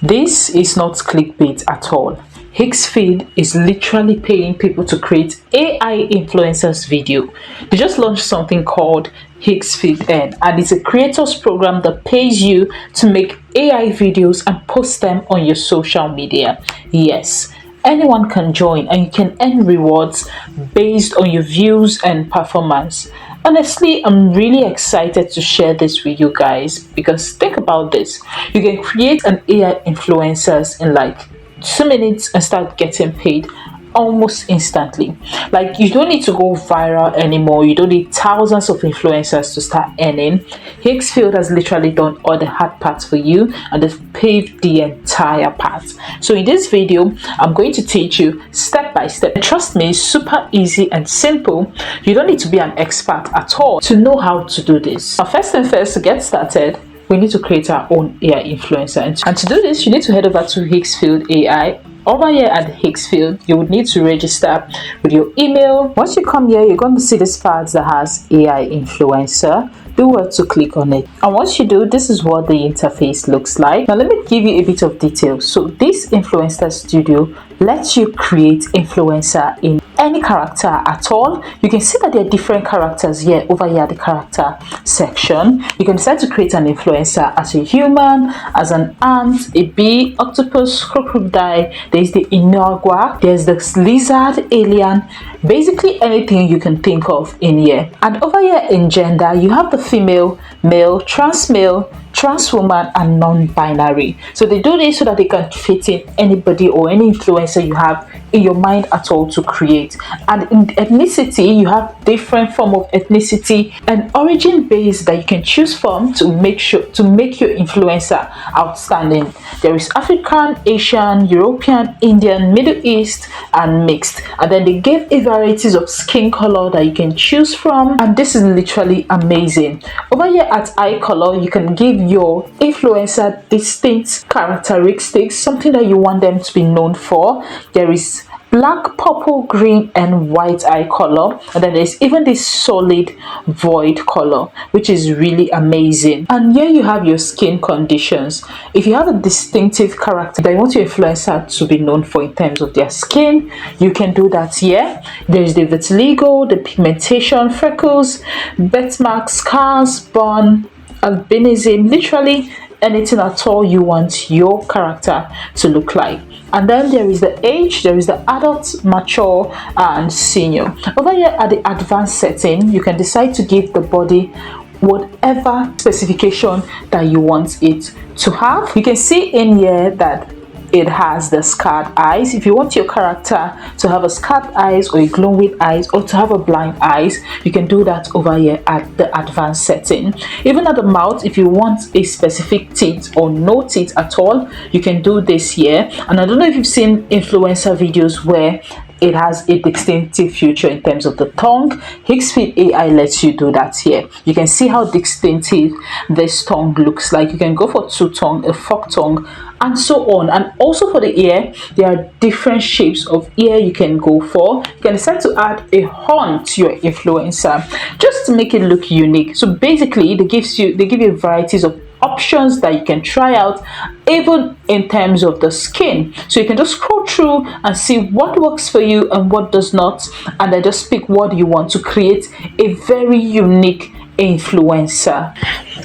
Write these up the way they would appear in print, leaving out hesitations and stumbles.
This is not clickbait at all. Higgsfield is literally paying people to create AI influencers video. They just launched something called Higgsfield Earn, and it's a creators program that pays you to make AI videos and post them on your social media. Yes, anyone can join and you can earn rewards based on your views and performance. Honestly, I'm really excited to share this with you guys because think about this. You can create an AI influencers in like 2 minutes and start getting paid almost instantly. Like, you don't need to go viral anymore. You don't need thousands of influencers to start earning. Higgsfield has literally done all the hard parts for you and they've paved the entire path. So in this video, I'm going to teach you step by step. Trust me, it's super easy and simple. You don't need to be an expert at all to know how to do this. Now, first thing first, to get started, we need to create our own AI influencer. And to do this, you need to head over to Higgsfield AI. Over here at Higgsfield, you would need to register with your email. Once you come here, you're going to see this part that has AI influencer. Do well to click on it. And once you do, this is what the interface looks like. Now let me give you a bit of detail. So this influencer studio lets you create influencer in any character at all. You can see that there are different characters here over here at the character section. You can decide to create an influencer as a human, as an ant, a bee, octopus, crocodile. There's the inagua, there's the lizard, alien, basically anything you can think of in here. And over here in gender, you have the female, male, trans woman, and non-binary. So they do this so that they can fit in anybody or any influencer you have in your mind at all to create. And in ethnicity, you have different form of ethnicity and origin base that you can choose from to make your influencer outstanding. There is African, Asian, European, Indian, Middle East, and mixed. And then they gave a varieties of skin color that you can choose from, and this is literally amazing. Over here at eye color, you can give your influencer distinct characteristics, something that you want them to be known for. There is black, purple, green, and white eye color, and then there's even this solid void color, which is really amazing. And here you have your skin conditions. If you have a distinctive character that you want your influencer to be known for in terms of their skin, you can do that here. There's the vitiligo, the pigmentation, freckles, birthmarks, scars, burn, albinism, literally anything at all you want your character to look like. And then there is the age, there is the adult, mature, and senior. Over here at the advanced setting, you can decide to give the body whatever specification that you want it to have. You can see in here that it has the scarred eyes. If you want your character to have a scarred eyes or a glowing eyes or to have a blind eyes, you can do that over here at the advanced setting. Even at the mouth, if you want a specific teeth or no teeth at all, you can do this here. And I don't know if you've seen influencer videos where it has a distinctive feature in terms of the tongue. Higgsfield AI lets you do that here. You can see how distinctive this tongue looks like. You can go for two tongue, a fork tongue, and so on. And also for the ear, there are different shapes of ear you can go for. You can decide to add a horn to your influencer just to make it look unique. So basically, they give you varieties of options that you can try out, even in terms of the skin. So you can just scroll through and see what works for you and what does not, and then just pick what you want to create a very unique influencer.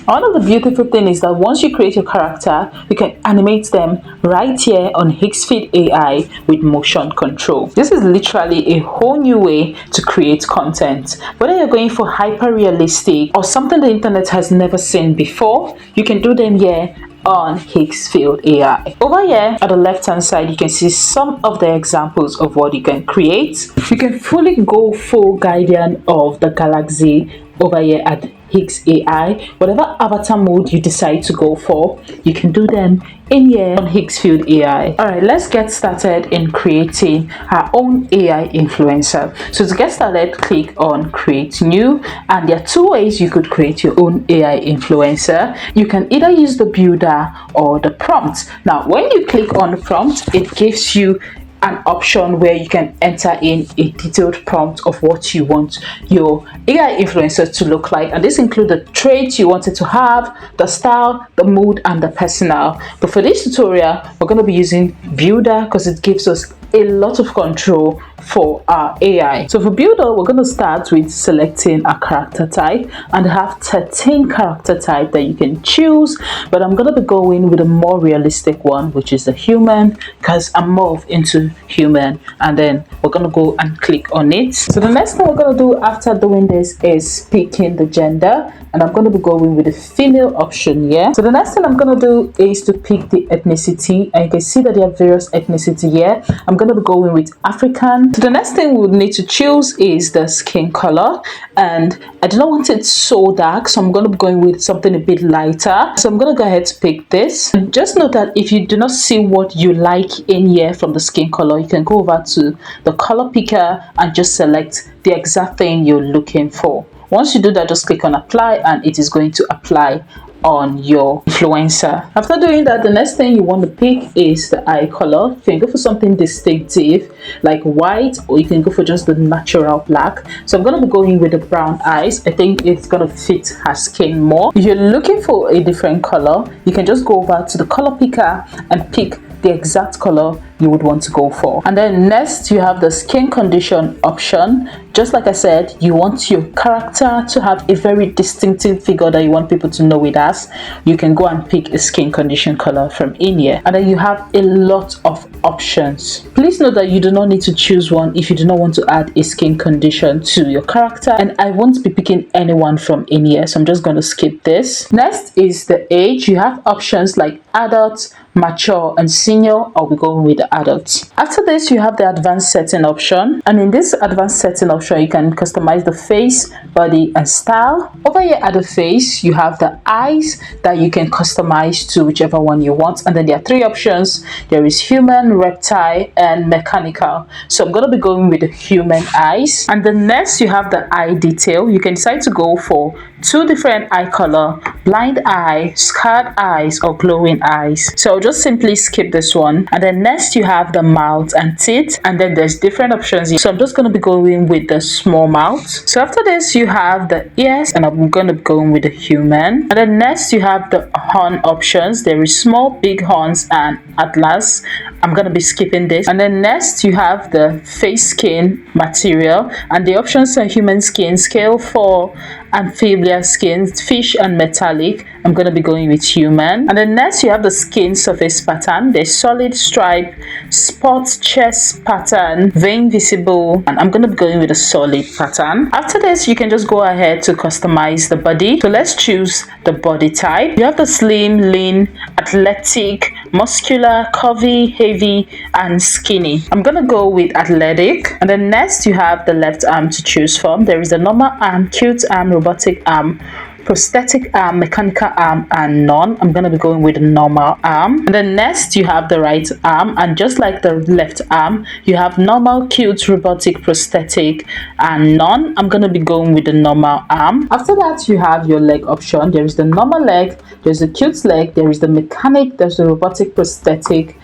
One of the beautiful things is that once you create your character, you can animate them right here on Higgsfield AI with motion control. This is literally a whole new way to create content. Whether you're going for hyper realistic or something the internet has never seen before, you can do them here on Higgsfield AI. Over here at the left hand side, you can see some of the examples of what you can create. You can fully go full guardian of the galaxy over here at Higgs AI. Whatever avatar mode you decide to go for, you can do them in here on Higgsfield AI. Alright, let's get started in creating our own AI influencer. So to get started, click on create new, and there are two ways you could create your own AI influencer. You can either use the builder or the prompt. Now when you click on the prompt, it gives you an option where you can enter in a detailed prompt of what you want your AI influencer to look like, and this includes the traits you wanted to have, the style, the mood, and the personal. But for this tutorial, we're going to be using Builder because it gives us a lot of control for our AI. So for Builder, we're going to start with selecting a character type, and have 13 character type that you can choose, but I'm going to be going with a more realistic one, which is the human, because I'm more into human. And then we're going to go and click on it. So the next thing we're going to do after doing this is picking the gender, and I'm going to be going with the female option here. So the next thing I'm going to do is to pick the ethnicity, and you can see that there are various ethnicity here. I'm going to be going with African. So the next thing we would need to choose is the skin color, and I do not want it so dark, so I'm going to be going with something a bit lighter. So I'm going to go ahead to pick this. And just note that if you do not see what you like in here from the skin color, you can go over to the color picker and just select the exact thing you're looking for. Once you do that, just click on apply, and it is going to apply on your influencer. After doing that, the next thing you want to pick is the eye color. You can go for something distinctive like white, or you can go for just the natural black. So I'm going to be going with the brown eyes. I think it's going to fit her skin more. If you're looking for a different color, you can just go over to the color picker and pick the exact color you would want to go for. And then next, you have the skin condition option. Just like I said, you want your character to have a very distinctive figure that you want people to know it as. You can go and pick a skin condition color from in here, and then you have a lot of options. Please note that you do not need to choose one if you do not want to add a skin condition to your character, and I won't be picking anyone from in here, so I'm just going to skip this. Next is the age. You have options like adult, mature, and senior. I'll be going with the adults. After this, you have the advanced setting option, and in this advanced setting option, you can customize the face, body, and style. Over here at the face, you have the eyes that you can customize to whichever one you want, and then there are three options. There is human, reptile, and mechanical. So I'm going to be going with the human eyes. And then next, you have the eye detail. You can decide to go for two different eye color: blind eye, scarred eyes, or glowing eyes. So I'll just simply skip this one. And then next, you have the mouth and teeth, and then there's different options here. So I'm just going to be going with the small mouth. So after this, you have the ears, and I'm going to be going with the human. And then next, you have the horn options. There is small, big horns, and atlas. I'm going to be skipping this. And then next, you have the face skin material, and the options are human skin, scale 4, amphibian skin, fish, and metallic. I'm going to be going with human. And then next, you have the skin surface pattern. There's solid, stripe, spot, chest pattern, vein visible, and I'm going to be going with a solid pattern. After this, you can just go ahead to customize the body. So let's choose the body type. You have the slim, lean, athletic, muscular, curvy, heavy, and skinny. I'm gonna go with athletic. And then next, you have the left arm to choose from. There is the normal arm, cute arm, robotic arm, prosthetic arm, mechanical arm, and none. I'm going to be going with the normal arm. And then next, you have the right arm, and just like the left arm, you have normal, cute, robotic, prosthetic, and none. I'm going to be going with the normal arm. After that, you have your leg option. There is the normal leg, there's the cute leg, there is the mechanic, there's the robotic, prosthetic,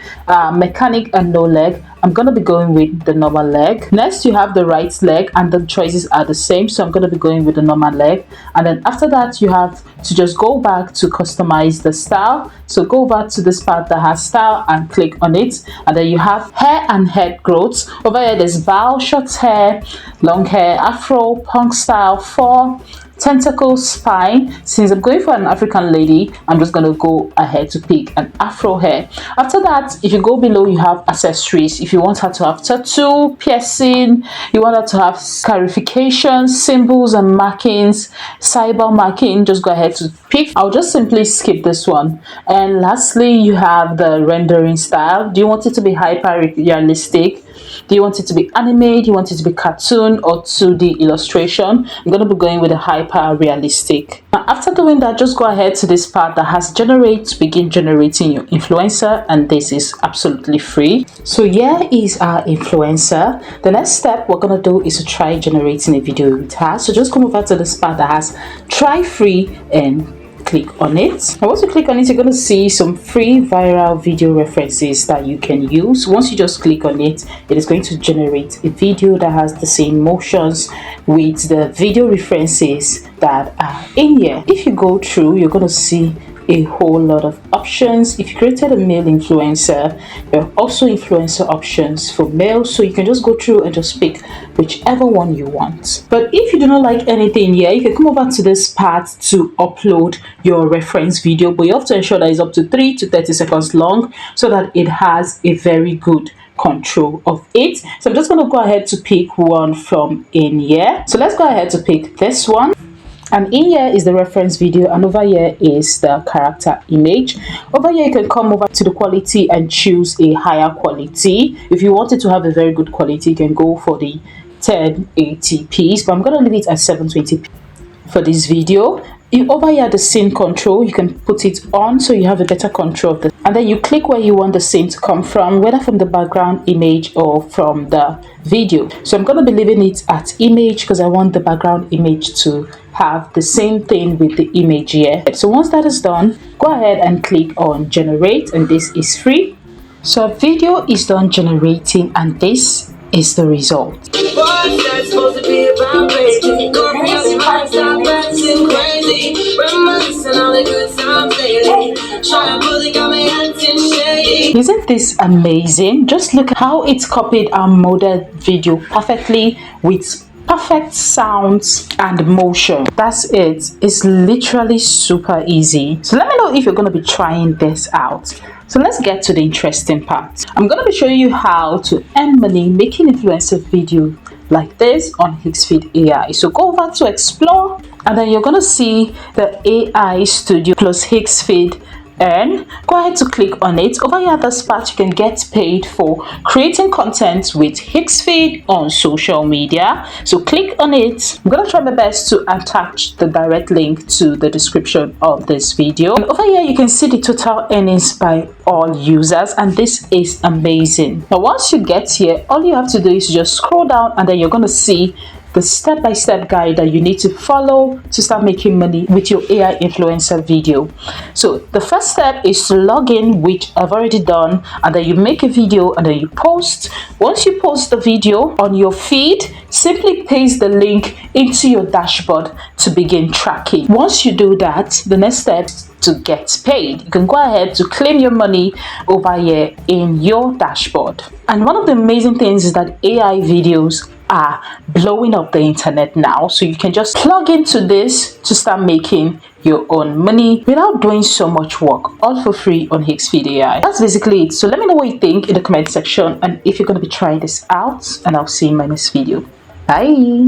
mechanic, and no leg. I'm going to be going with the normal leg. Next, you have the right leg, and the choices are the same, so I'm going to be going with the normal leg. And then after that, you have to just go back to customize the style. So go back to this part that has style and click on it, and then you have hair and head growth. Over here, there's bow, short hair, long hair, afro, punk style, 4, tentacle, spine. Since I'm going for an African lady, I'm just going to go ahead to pick an afro hair. After that, if you go below, you have accessories. If you want her to have tattoo, piercing, you want her to have scarification, symbols and markings, cyber marking, just go ahead to pick. I'll just simply skip this one. And lastly, you have the rendering style. Do you want it to be hyper realistic? Do you want it to be anime? Do you want it to be cartoon or 2D illustration? I'm going to be going with a hyper realistic. Now, after doing that, just go ahead to this part that has generate to begin generating your influencer, and this is absolutely free. So here is our influencer. The next step we're going to do is to try generating a video with her. So just come over to this part that has try free and click on it. And once you click on it, you're going to see some free viral video references that you can use. Once you just click on it, it is going to generate a video that has the same motions with the video references that are in here. If you go through, you're going to see a whole lot of options. If you created a male influencer, there are also influencer options for males, so you can just go through and just pick whichever one you want. But if you do not like anything here, you can come over to this part to upload your reference video, but you have to ensure that it's up to 3 to 30 seconds long so that it has a very good control of it. So I'm just going to go ahead to pick one from in here. So let's go ahead to pick this one. And in here is the reference video, and over here is the character image. Over here you can come over to the quality and choose a higher quality. If you wanted to have a very good quality, you can go for the 1080p, but I'm going to leave it at 720p for this video. Over here, the scene control, you can put it on so you have a better control of the, and then you click where you want the scene to come from, whether from the background image or from the video. So I'm going to be leaving it at image because I want the background image to have the same thing with the image here. So once that is done, go ahead and click on generate, and this is free. So a video is done generating, and this is the result. Isn't this amazing? Just look how it's copied our model video perfectly with perfect sounds and motion. That's it. It's literally super easy. So let me know if you're going to be trying this out. So let's get to the interesting part. I'm going to be showing you how to earn money making influencer video like this on Higgsfield AI. So go over to explore, and then you're going to see the AI Studio plus Higgsfield Earn. Go ahead to click on it. Over here at this part, you can get paid for creating content with Higgsfield on social media. So click on it. I'm gonna try my best to attach the direct link to the description of this video. And over here you can see the total earnings by all users, and this is amazing. Now once you get here, all you have to do is just scroll down, and then you're gonna see the step-by-step guide that you need to follow to start making money with your AI influencer video. So the first step is to log in, which I've already done, and then you make a video and then you post. Once you post the video on your feed, simply paste the link into your dashboard to begin tracking. Once you do that, the next step to get paid. You can go ahead to claim your money over here in your dashboard. And one of the amazing things is that AI videos are blowing up the internet now, so you can just plug into this to start making your own money without doing so much work, all for free on Higgsfield AI. That's basically it. So let me know what you think in the comment section, and if you're going to be trying this out, and I'll see you in my next video. Bye.